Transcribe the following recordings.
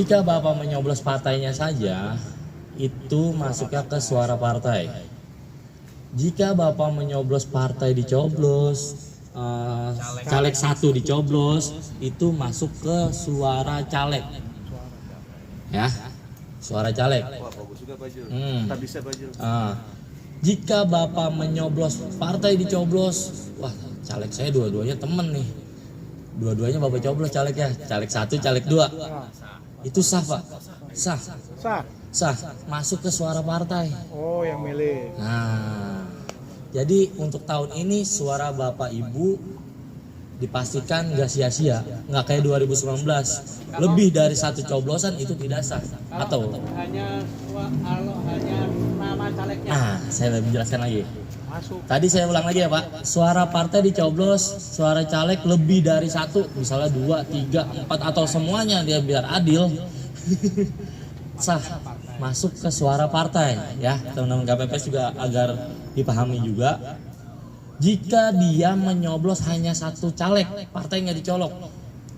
Jika Bapak menyoblos partainya saja, itu masuknya ke suara partai. Jika Bapak menyoblos partai dicoblos, caleg satu dicoblos, itu masuk ke suara caleg. Ya, suara caleg. Wah, bagus juga Pak Jul. Tak bisa Pak Jul. Jika Bapak menyoblos partai dicoblos, wah caleg saya dua-duanya temen nih. Dua-duanya Bapak coblos calegnya, caleg satu, caleg dua. Itu sah Pak? Sah. Sah, masuk ke suara partai. Oh, yang milih. Nah, jadi untuk tahun ini suara Bapak Ibu dipastikan nggak sia-sia, nggak kayak 2019. Lebih dari satu coblosan itu tidak sah. Atau hanya nama calegnya. nah, saya menjelaskan lagi. Masuk. Tadi saya ulang lagi ya Pak, suara partai dicoblos, suara caleg lebih dari satu, misalnya 2, 3, 4 atau semuanya dia biar adil, sah masuk ke suara partai ya teman-teman KPPS juga agar dipahami juga. Jika dia menyoblos hanya satu caleg, partai nggak dicolok,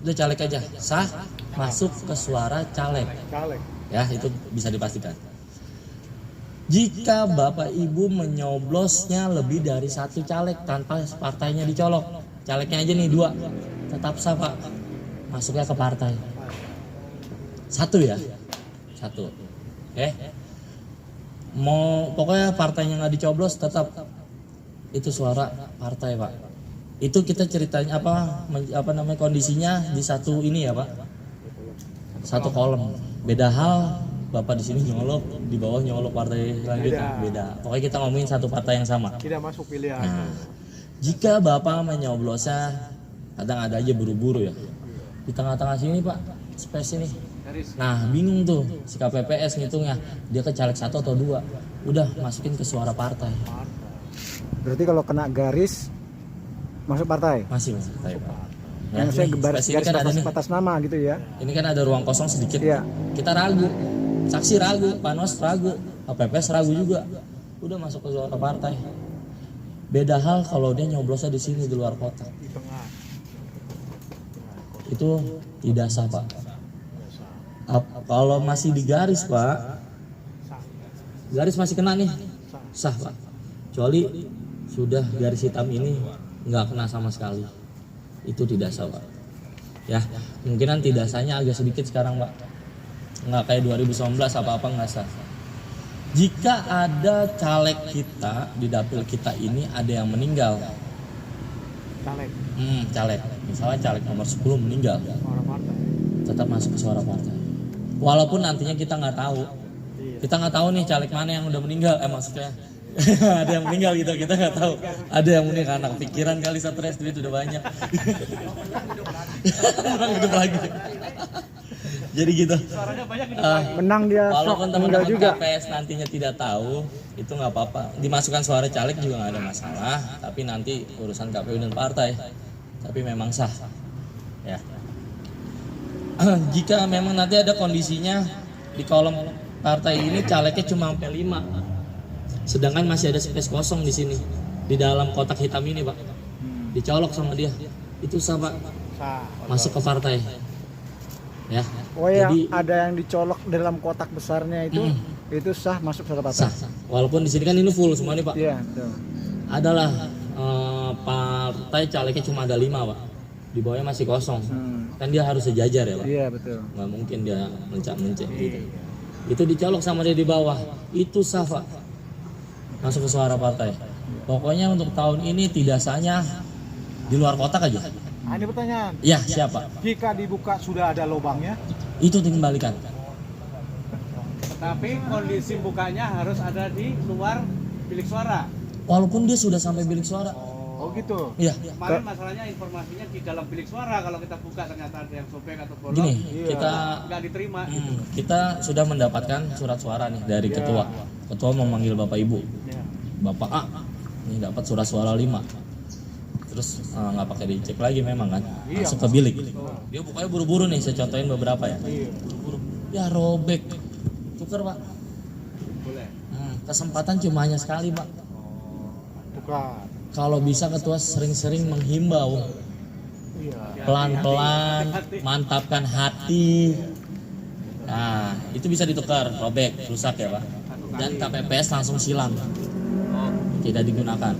udah caleg aja, sah masuk ke suara caleg ya, itu bisa dipastikan. Jika Bapak Ibu menyoblosnya lebih dari satu caleg tanpa partainya dicolok, calegnya aja nih 2, tetap sah Pak, masuknya ke partai. Satu ya, satu. Mau pokoknya partainya nggak dicoblos tetap itu suara partai Pak. Itu kita ceritanya apa namanya kondisinya di satu ini ya Pak, satu kolom. Beda hal Bapak di sini nyolok, di bawah nyolok partai selanjutnya, beda. Pokoknya kita ngomongin satu partai yang sama. Tidak masuk pilihan. Nah, jika Bapak menyoblosnya, kadang ada aja buru-buru ya. Di tengah-tengah sini Pak, space ini. Nah, bingung tuh si KPPS ngitungnya, dia ke caleg 1 atau 2. Udah masukin ke suara partai. Berarti kalau kena garis masuk partai? Masih partai Pak. Yang saya garis kan ada nih. atas nama gitu ya. Ini kan ada ruang kosong sedikit. Iya. Kita ragu. Saksi ragu, Panos ragu, KPPS ragu juga. Udah masuk ke suara partai. Beda hal kalau dia nyoblosnya di sini di luar kotak. Di tengah. Itu tidak sah Pak. Kalau masih di garis Pak, garis masih kena nih, sah Pak. Kecuali sudah garis hitam ini nggak kena sama sekali, itu tidak sah Pak. Ya, kemungkinan tidak sahnya agak sedikit sekarang Pak. Nggak kayak 2019 apa-apa nggak sah. Jika ada caleg kita di dapil kita ini ada yang meninggal, caleg, misalnya caleg nomor 10 meninggal, tetap masuk ke suara partai. Walaupun nantinya kita nggak tahu nih caleg mana yang udah meninggal, maksudnya ada yang meninggal gitu, kita nggak tahu. Ada yang meninggal karena pikiran kali, stres, duit udah banyak. Orang hidup lagi. Jadi gitu. Menang dia Walaupun meninggal teman-teman juga. KPS nantinya tidak tahu, itu nggak apa-apa. Dimasukkan suara caleg juga nggak ada masalah. Tapi nanti urusan KPU dan partai. Tapi memang sah. Ya. Jika memang nanti ada kondisinya di kolom partai ini calegnya cuma sampai 5, sedangkan masih ada space kosong di sini di dalam kotak hitam ini Pak, dicolok sama dia, itu sah Pak, masuk ke partai. Ya. Oh ya, Jadi ada yang dicolok dalam kotak besarnya itu sah masuk suara partai. sah. Walaupun di sini kan ini full semua nih Pak. Iya, betul. Adalah partai calegnya cuma ada 5 Pak. Di bawahnya masih kosong. Kan dia harus sejajar ya Pak. Iya, betul. Nggak mungkin dia mencak-mencak gitu. Itu dicolok sama dia di bawah. Itu sah Pak, masuk ke suara partai. Pokoknya untuk tahun ini tidak sahnya di luar kotak aja. Nah, ini pertanyaan. Ya, siapa? Jika dibuka sudah ada lubangnya, Itu dikembalikan. Tapi kondisi bukanya harus ada di luar bilik suara. Walaupun dia sudah sampai bilik suara. oh gitu. Iya. Kemarin masalahnya informasinya di dalam bilik suara, kalau kita buka ternyata ada yang sobek atau bolong. Gini, Iya. kita Nggak diterima gitu. kita sudah mendapatkan surat suara nih dari ketua. Ketua memanggil Bapak Ibu. Bapak A, ini dapat surat suara 5. Terus nggak pakai dicek lagi memang kan, masuk ke bilik. Dia bukanya buru-buru nih, saya contohin beberapa ya. Buru-buru. Ya robek, tuker Pak. Boleh. Kesempatan cuma hanya sekali Pak. Bukan. Kalau bisa ketua sering-sering menghimbau, Iya. pelan-pelan, mantapkan hati. Nah, itu bisa ditukar, robek, rusak ya Pak. Dan KPPS langsung silang, tidak digunakan.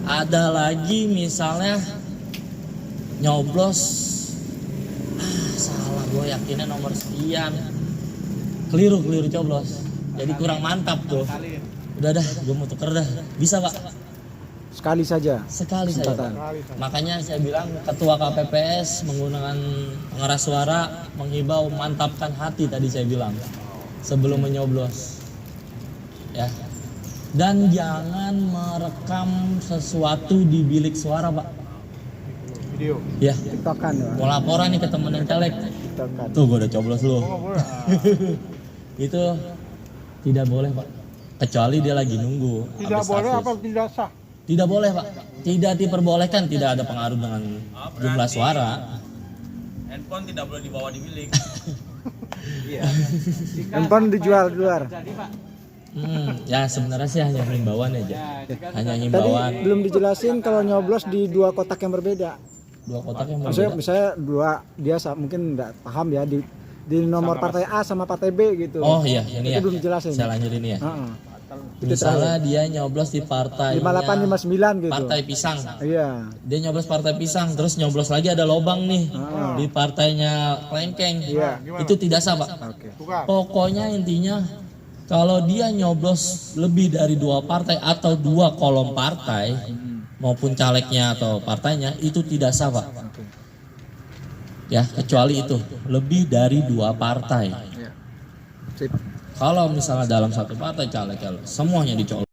Ada lagi misalnya nyoblos, salah gue yakinnya nomor sekian, keliru coblos, jadi kurang mantap tuh. Kali ya. Udah dah, gue mau tuker dah, bisa Pak, Sekali saja. sekali saja. Kesempatan. Makanya saya bilang ketua KPPS menggunakan pengeras suara menghibau mantapkan hati tadi saya bilang sebelum menyoblos, ya. Dan jangan merekam sesuatu di bilik suara Pak. Video. Ya, Tiktokan ya. mau laporan nih ke temen yang caleg. Tiktokan. Tuh gue udah coblos lu. Oh, boleh. Itu tidak boleh Pak. Kecuali dia lagi nunggu. Tidak habis boleh habis. apa tidak sah? Tidak boleh Pak. Tidak diperbolehkan, tidak ada pengaruh dengan jumlah suara. Handphone tidak boleh dibawa di bilik. Jika Handphone sampai dijual di sudah luar. terjadi, Pak. Ya sebenarnya sih hanya himbauan aja. Ya, jika Hanya Tadi himbauan. belum dijelasin kalau nyoblos di dua kotak yang berbeda. Dua kotak yang Maksudnya berbeda. misalnya dua, dia mungkin nggak paham ya di nomor partai A sama partai B gitu. Oh iya, ini Itu ya. belum dijelasin. Saya lanjutin ya. Heeh. Itu Misalnya dia nyoblos di partai 5859 gitu. Partai Pisang. Iya. Dia nyoblos partai Pisang, terus nyoblos lagi ada lobang nih di partainya Klengkeng. Iya. Itu tidak sah Pak. Oke. Tukar. Pokoknya intinya kalau dia nyoblos lebih dari dua partai atau dua kolom partai maupun calegnya atau partainya itu tidak sah Pak. Oke. Ya, kecuali itu lebih dari dua partai. Iya. Sip. Kalau misalnya dalam satu partai caleg semuanya dicolok.